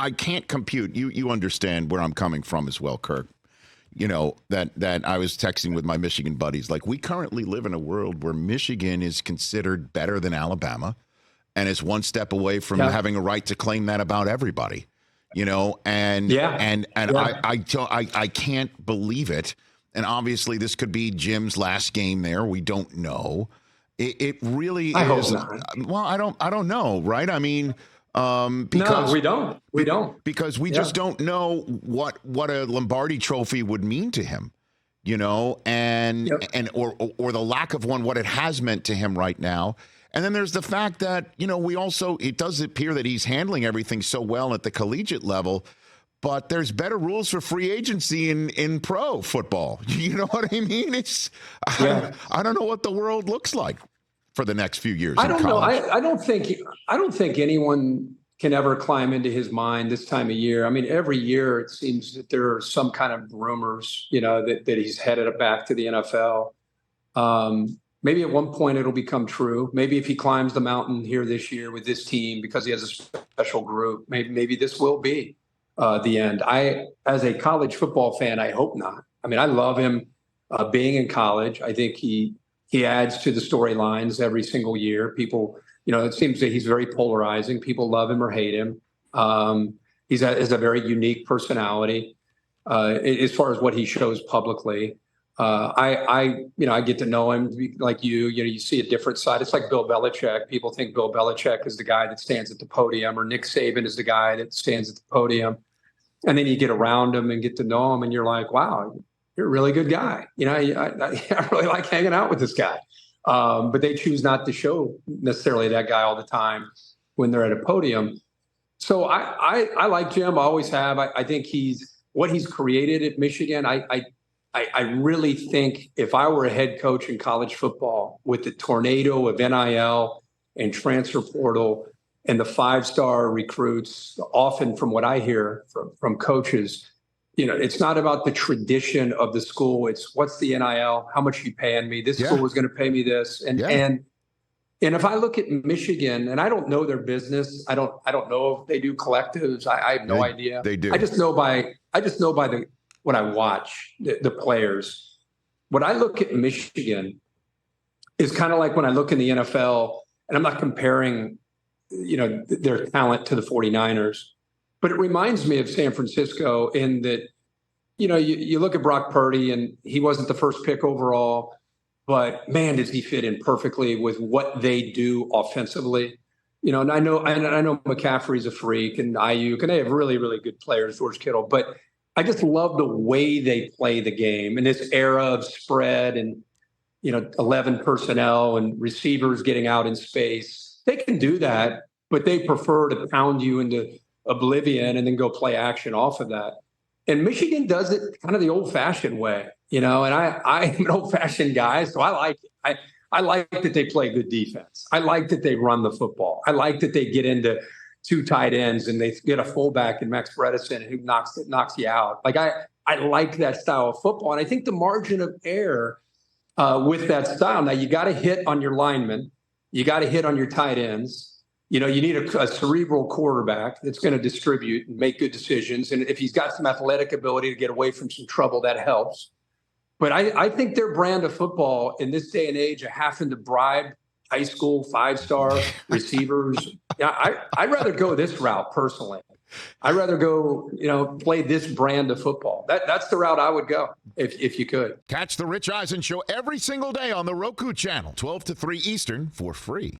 I can't compute. You understand where I'm coming from as well, Kirk. That I was texting with my Michigan buddies. Like, we currently live in a world where Michigan is considered better than Alabama and is one step away from having a right to claim that about everybody. I can't believe it. And obviously this could be Jim's last game there. We don't know. It really I is. Hope not. Well, I don't know. Right. I mean, because no, we don't, because we just don't know what a Lombardi trophy would mean to him, and or the lack of one, what it has meant to him right now. And then there's the fact that, it does appear that he's handling everything so well at the collegiate level, but there's better rules for free agency in pro football. You know what I mean? I don't know what the world looks like for the next few years. I don't know. I don't think anyone can ever climb into his mind this time of year. I mean, every year it seems that there are some kind of rumors, that he's headed back to the NFL. Maybe at one point it'll become true. Maybe if he climbs the mountain here this year with this team because he has a special group, maybe this will be the end. As a college football fan, I hope not. I mean, I love him being in college. I think he adds to the storylines every single year. People, it seems that he's very polarizing. People love him or hate him. He has a very unique personality as far as what he shows publicly. I get to know him like you see a different side. It's like Bill Belichick. People think Bill Belichick is the guy that stands at the podium, or Nick Saban is the guy that stands at the podium. And then you get around him and get to know him, and you're like, wow, you're a really good guy. I really like hanging out with this guy. But they choose not to show necessarily that guy all the time when they're at a podium. So I like Jim, always have. I think what he's created at Michigan. I really think if I were a head coach in college football with the tornado of NIL and transfer portal and the 5-star recruits, often from what I hear from coaches, it's not about the tradition of the school. It's what's the NIL? How much are you paying me? This school is going to pay me this. And if I look at Michigan, and I don't know their business, I don't know if they do collectives. I have no idea. They do. I just know by when I watch the players. What I look at Michigan is kind of like when I look in the NFL, and I'm not comparing, their talent to the 49ers, but it reminds me of San Francisco in that, you look at Brock Purdy, and he wasn't the first pick overall, but man, does he fit in perfectly with what they do offensively. And I know McCaffrey's a freak, and Ayuk, and they have really, really good players, George Kittle, but I just love the way they play the game in this era of spread and, 11 personnel and receivers getting out in space. They can do that, but they prefer to pound you into oblivion and then go play action off of that. And Michigan does it kind of the old-fashioned way, and I'm an old-fashioned guy, so I like it. I like that they play good defense. I like that they run the football. I like that they get into two tight ends and they get a fullback in Max Bredesen who knocks you out. Like I like that style of football. And I think the margin of error with that style, now you got to hit on your linemen. You got to hit on your tight ends. You need a cerebral quarterback that's going to distribute and make good decisions. And if he's got some athletic ability to get away from some trouble, that helps. But I think their brand of football in this day and age of having to bribe high school 5-star receivers. I'd rather go this route personally. I'd rather go, play this brand of football. That's the route I would go if you could. Catch the Rich Eisen Show every single day on the Roku channel, 12 to 3 Eastern, for free.